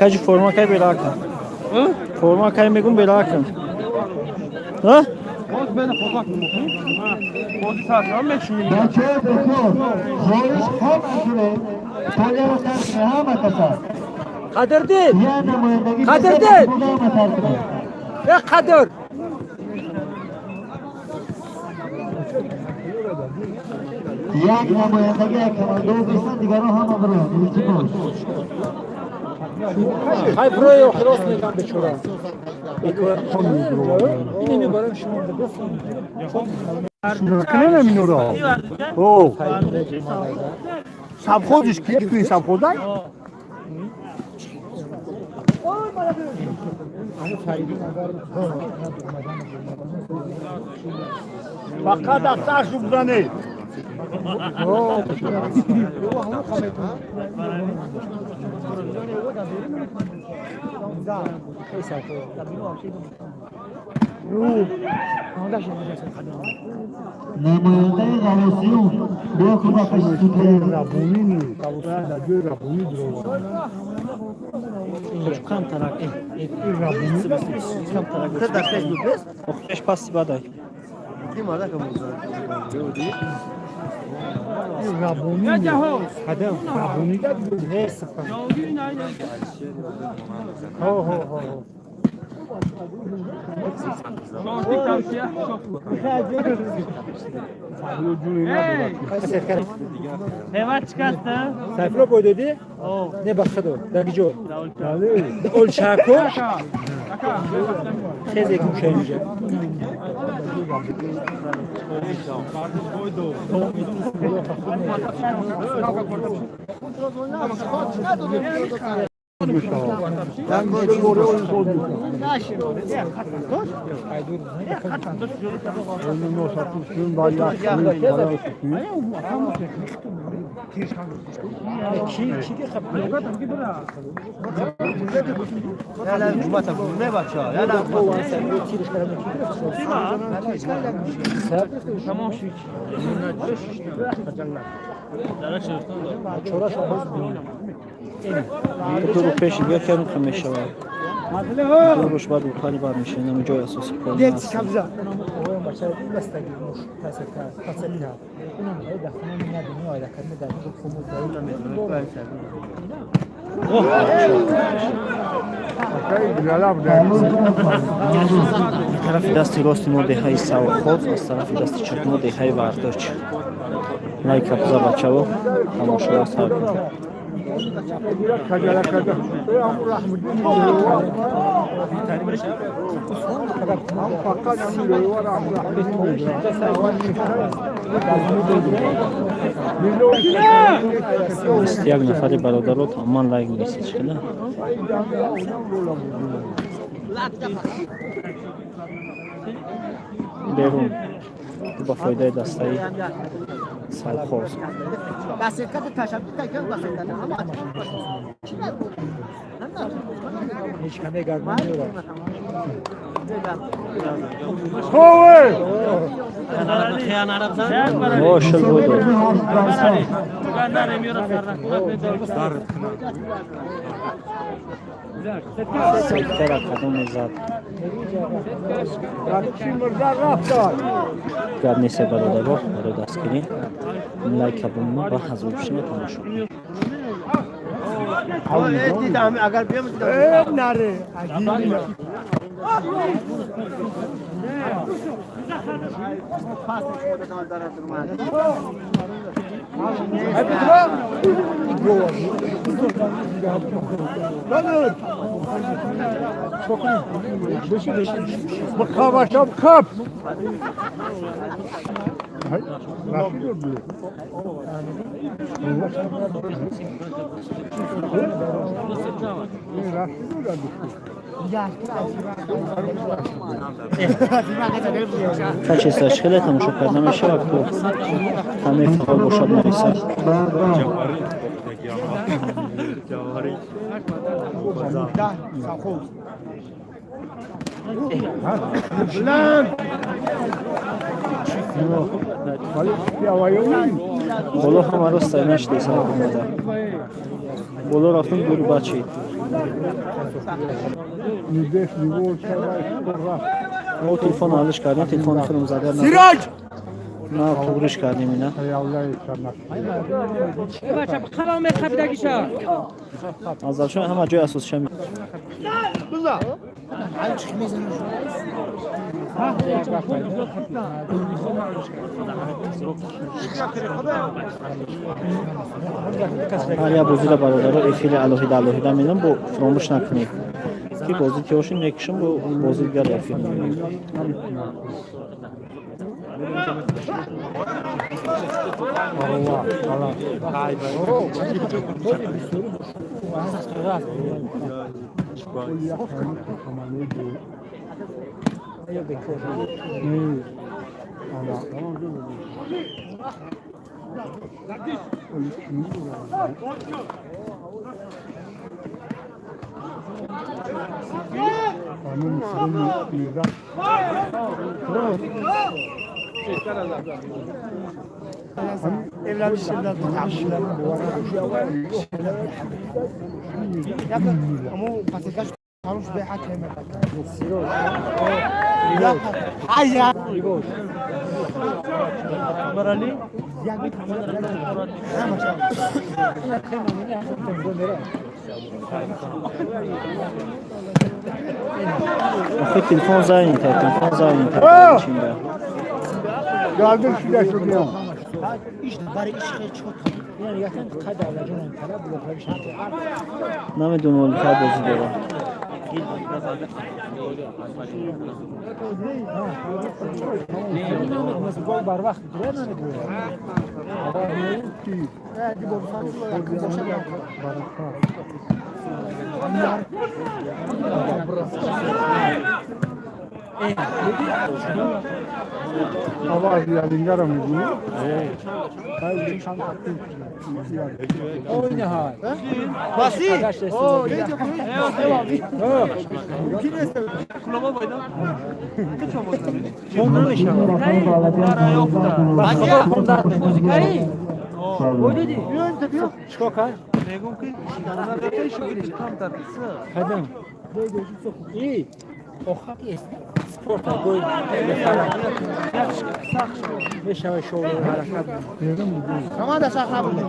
کاج فرما کای براکن فرما کای میگم براکن ها باز بین خودت میمونی بازی سازمان میشونی بچه بخور خواهش هم میکنه پایه رو ترک کنه همه کسا قدردین یه نمایندگی قدردین بوده همه ترک کنه یا قدر یک نمایندگی کماندو بیستن دیگران همه برو یکی باش های برای خلاص میگم بچورا اینی میبرم شما بگفتم شروع کنه نمینو را او سب خودش که توی سب خودای فقط دفترش رو بزنید نماینده غواصیون بیا کمکش سوتره ربونی نیست در جای ربونی درو کم ترک این ربونی کم ترک اختش پاسی بدای این ربونی نیست خدم ربونی در نیست هیوت چکسته؟ سایفلو بودی؟ نه بخدو دگیجو اول چاکو تیزی کم اینجا تو رو پیش بیا کنم که میشه تو روش بعد اوتانی بار میشه نمی جای اساسی کنم دیت کبزا طرف دست راست مورد های سوا خود از طرف دست چپ مورد های ورداچ لایک ابزا بچه و تماشا سر یک نفر برادرات امان لایک میسیج کنه بیرون با فایده دستایی سرخوز شل بودو سکتر قدم زد گرنی سه برادر رو دست کنی لایک ابونما با حضور بشیم تماشا اگر بیام نره بخوابشم کپ تا چیز تشکیل تماشا کردن میشه و تو همه فعال باشد نویسه بولو هم راست اینش دیسا آمده بولو رفتم دور بچه او تلفن حالش کردیم تلفن خودم زده سیراج نه پورش کردیم اینا بچه خبر خفیدگیشه از شما همه جای اساس شمی هر بازی برادر افیل الهیده میدم با فراموش نکنید که بازی که باشین یکیشون با بازیگر افیل میدم آخه تلفن زنگ کرد تلفن زنگ کرد چینده Yardım şuraya şuraya. نمیدونم ولی که بازی داره Hava ziyadingar mı bu? oyna ha Basi. o sport gol میشه شغل حرکت شما در صحنه بودید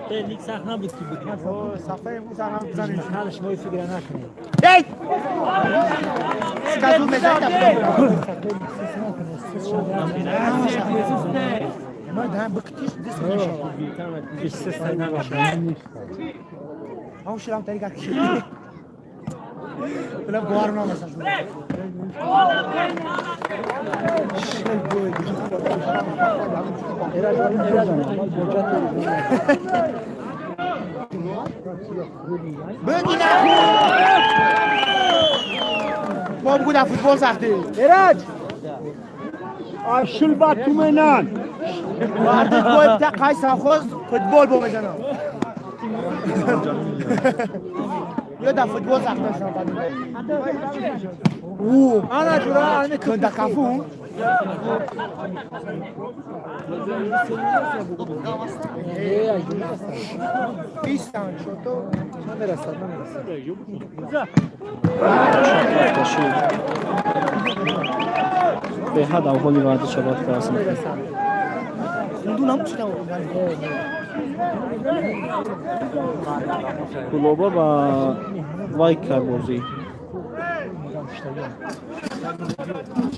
تکنیک صحنه بود که بود صفحه بود صحنه بزنید حالش ما فکر نکنید ای اسکازو میذارید ما دام بکتیش دست میشه بیست سنه باشه هم شلام طریقه کی بلا بوارنا مثلا بگینا ما بگو فوتبال ساخته ایراج Aşıl Batümenan. vardı گل تا قای ساخوز فوتبال بو بزنم یا دا فوتبال ساخته شما او انا جورا انا كنت كافو ایستان شوتو نمیرسد به حد اولی وارد شبات فرسن خوندونم چطور کلوبا با وایکر بازی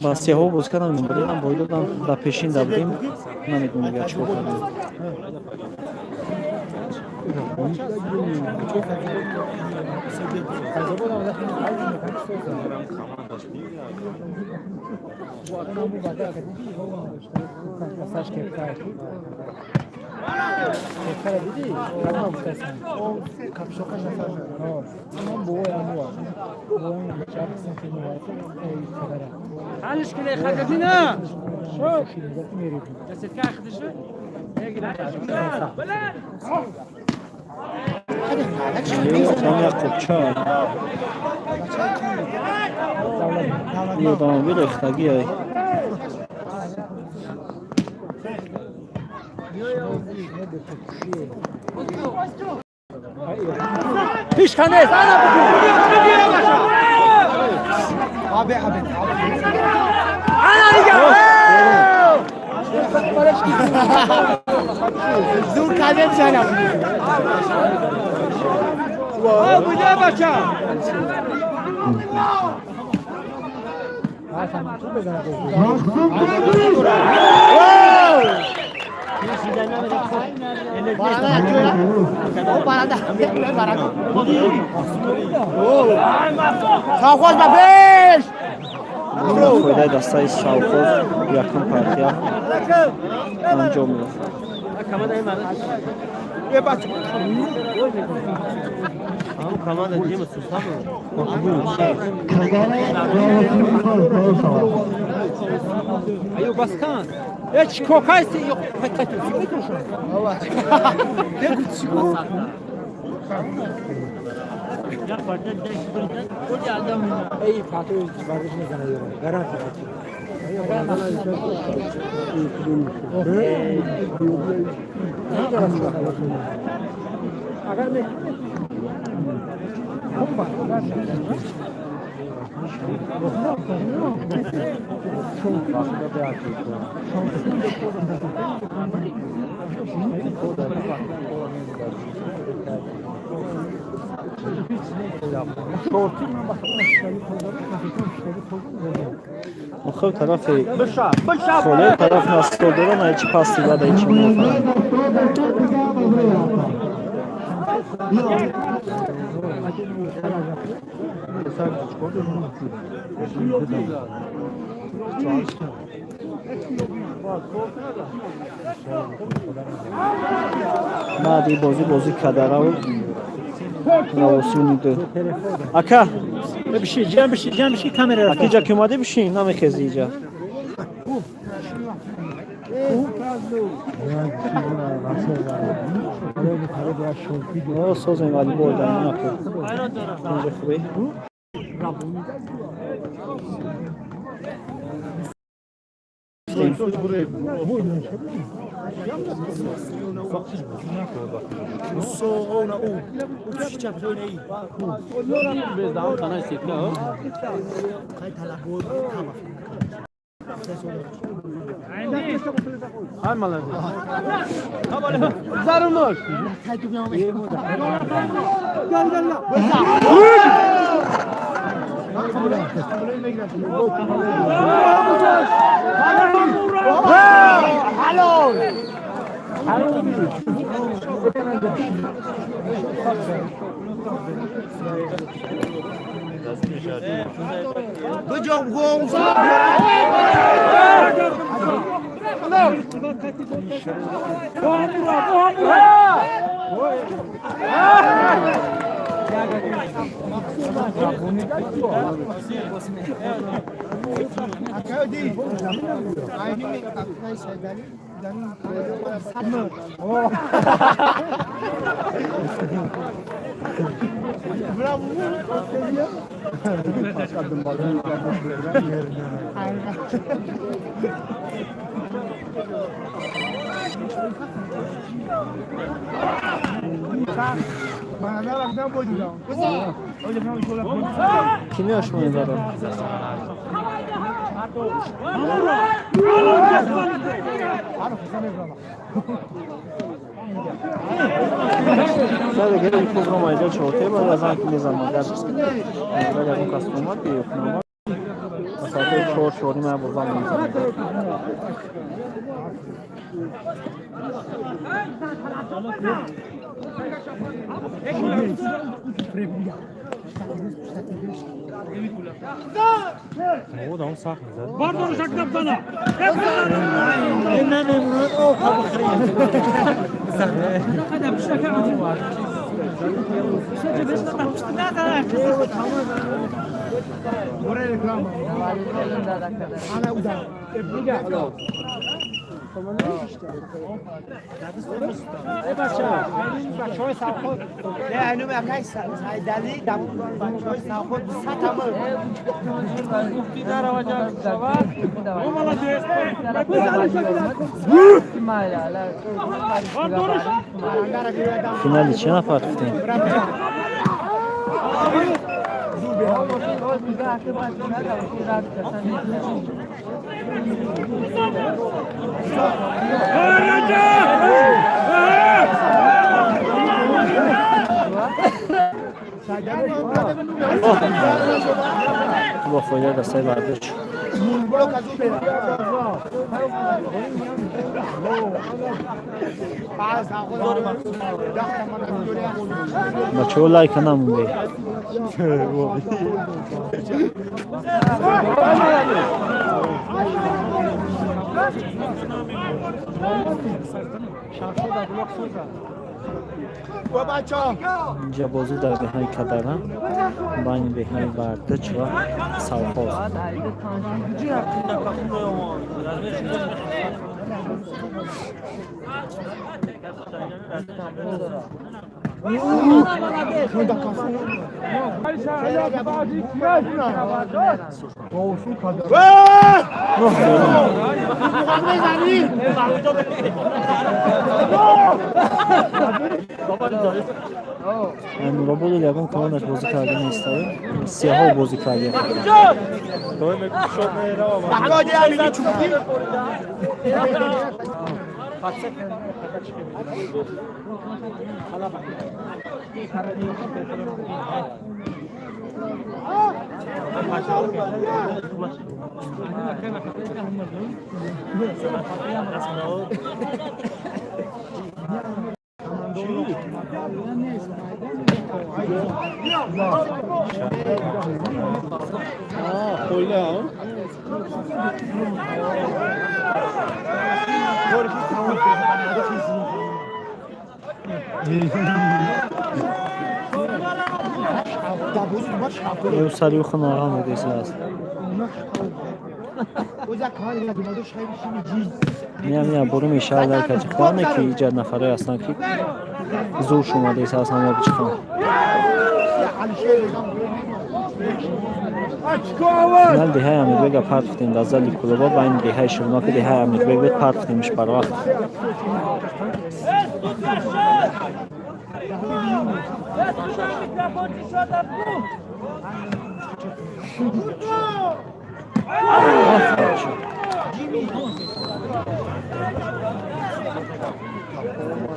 با سیاهو باز کردم نمبردم بایدادم در پیشین دادیم نمیدونم یا چیکار کنیم حالش كده خدتينا شو بس تاخذ شو tam yakupça یادم بیره اختگی های پیش کنه آبی زور کده بزنم کجا بچه خوش با پیش فایده دستای شاوخوف یکم پارتیا انجام میده ایو بس کن هیچ کوکایستی yok ای فاتو ورزش میکنه گارانتی مخالف طرف خاله طرف نسل داره نه چی پاسی داده چی میفهمه بعدی بازی کدره و روسونی دو اکا بشی جمع بشی کامera اکی جا که اومده بشین نمیخیزی اینجا سوز این ولی بردن اینجا خوبه kimi aşmayı var o? Sadece gene bir program ayıracak çoğaltıyor. Böyle yazan ki ne zaman dersin? Böyle yazan kastım var ki yok normal. Mesela çoğu ne buradan mı? Pardon şaklam sana. بچه‌های سرخود نه اینو میگن سایدالی دم بچه‌های سرخود ساتم فینالی چه نفر رفتیم؟ با فایده دسته برداشت بچه ها لایک نمون بی اینجا بازی در بهای کدره بین بهای برداشت و سالخوز امروز بود لیاقت کاملاش بازی کردن نیستاره سیاه بازی کردن او سریع خونه آرام میدیسه است میام برو میشه در کچه خانه که ایجاد نفره هستن که زور شما دیسه است همه بچه خانه فینال دیهای امیدویگا پرفتیم در زلی کلوبا با این دیهای شرناک دیهای امیدویگا پرفتیمش بر وقت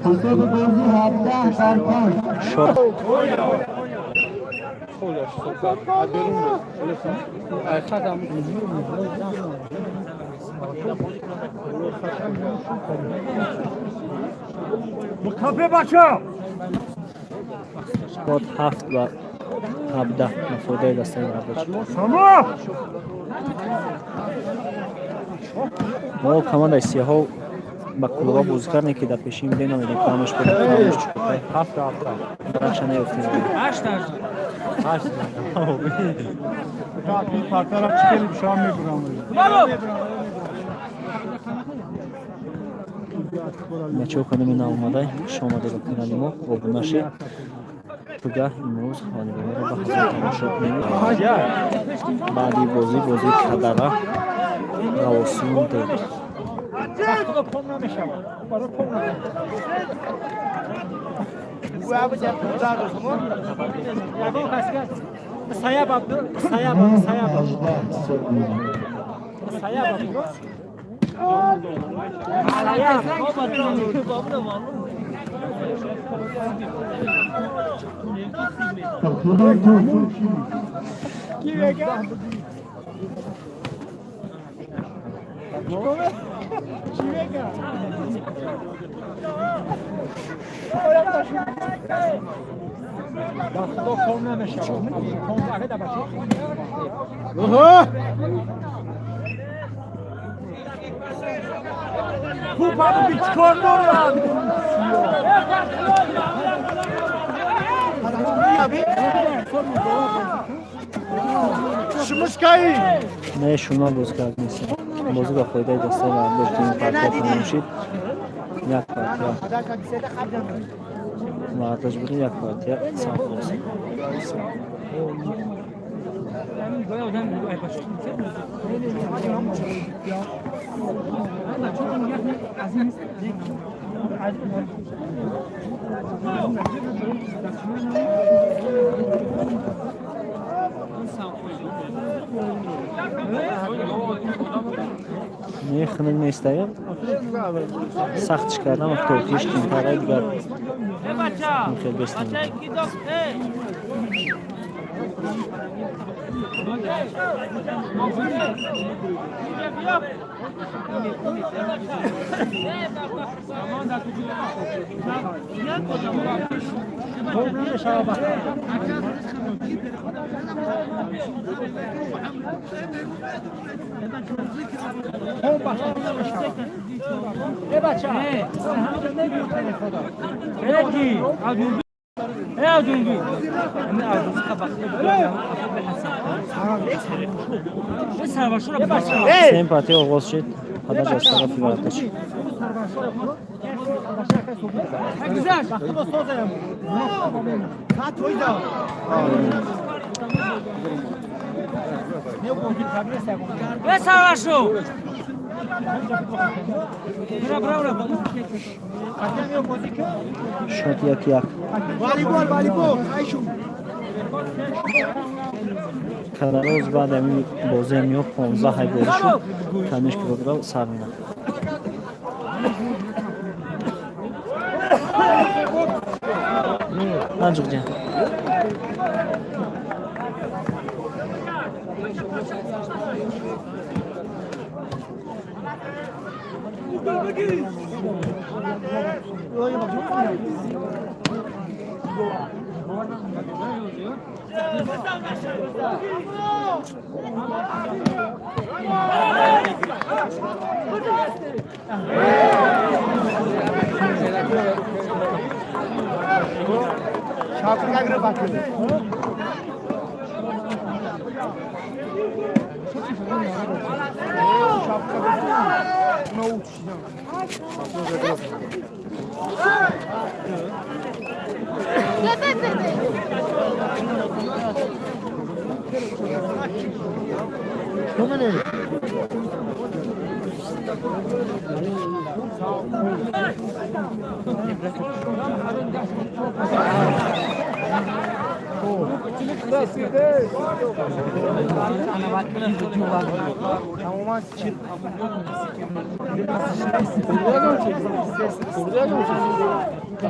حساب بازی 17 برکن شد مکافه بچه خود 7 و 17 مفاده دسته برداشت شما ما کمان سیاه ها با کلوبا بازی کردن که در پیشین دینا میدیم کامش بریم کامش چکه 7 درخش نیفتیم این پرتر هم چکلی بشام میبرم بچه ها کنیم این آماده شما دیگه کنالی ما آبوناشه بگه امروز حالی رو با حضرت تماشا کنیم بعدی بازی کدره رواسون دید Kupa'nın bir çıkardı oradan. Şumuskayı. نه شما باز کرد نیست بازی با فایده دسته و داشتیم پارتیا تمام شد. یک پارتیا مرتش بود، یک پارتیا صاف است. نه خنک نیستیم. سخت کردم و توفیش این کارای دیگر خیلی بستم. Sempati oğuz şid. Hada göstərə fiqaratdaş. Ve savaşu. Bravo. Şot yak. والیبال خواهشون Kararoz بعد امی بازی امیو 15 های بازی شد. تنش کیلوگرم سر می‌ره. Ancak can. şapka gibi bakıyor.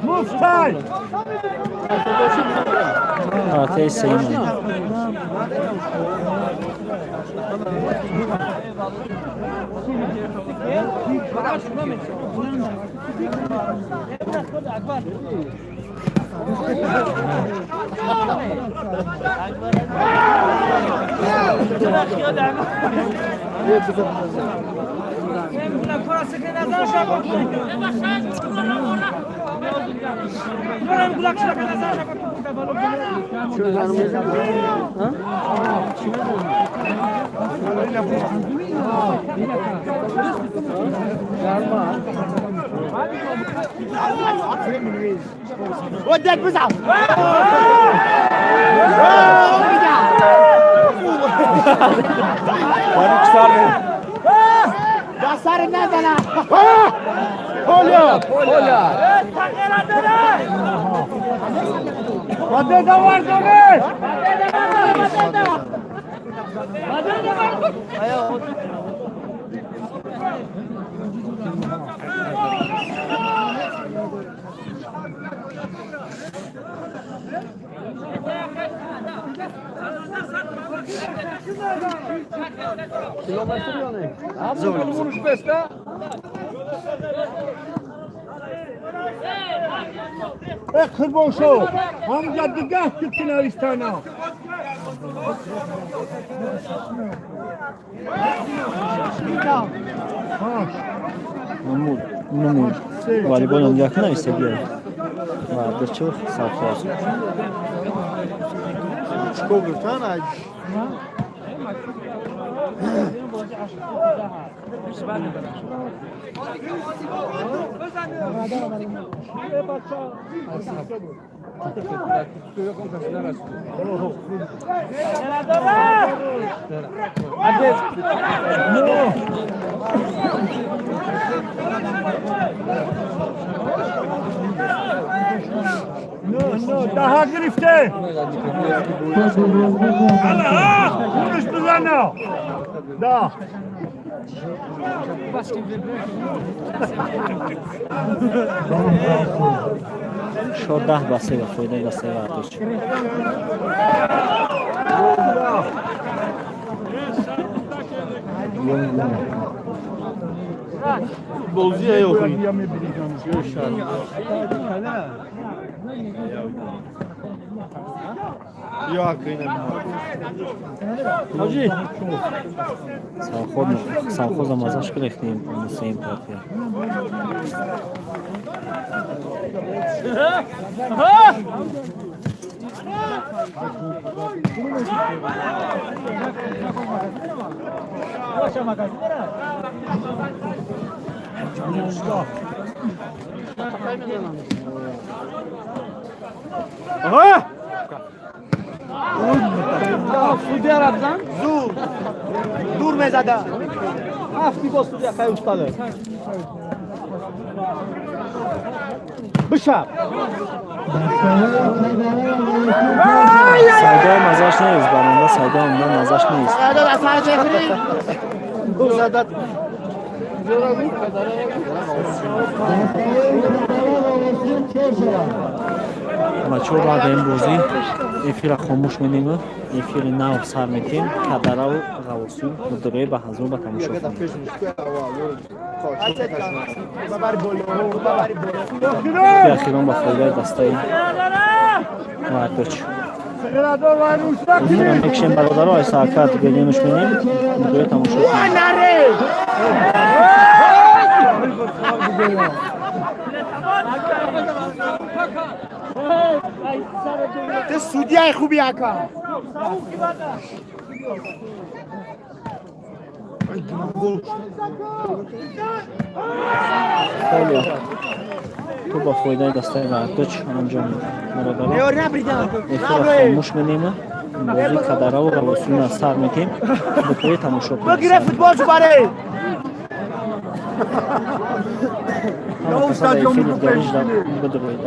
Muhtar! Ateş sayın. ودك بزعل دستار نزنه هولیا ودي دوار دومي اخر شو هم جدگاه في کنارستانا Numur. Voleybolun yakına hissediyor. Vardır çok saf olsun. Çikolata ده گرفته اونش بزنه ده 10 ба 3 ба фоидаи дастаи Вардош. بازی ایوخی یا کینه حاجی Savxoz mazаш qilishdim Musayn partiya. سودی عربزن دور میزده هفتی با سودی خیلی افتاده بشب Sayda mazаш نیست برنده sayda اونجا mazаш نیست. بچه‌ها بعد این بازی افیر خاموش می‌نیم افیر نو سر می‌کنیم کدرا و غواصی مدرای به حضور به تماشا کنیم اخیران با فایده دسته وردوچ میکشیم برادرها های ساکت بینیمش می‌نیم مدرای تماشا کنیم تو سودی های خوبی اکا خیلی تو با فایده دسته وردوچ انجام می‌دیم برادرها افیر خاموش می‌نیم بازی کدرا و غواصی را سر می‌کنیم مدرای تماشا کنیم بگیره فوتبال شو باره Ama kısa da efendim garajda bu da böyle.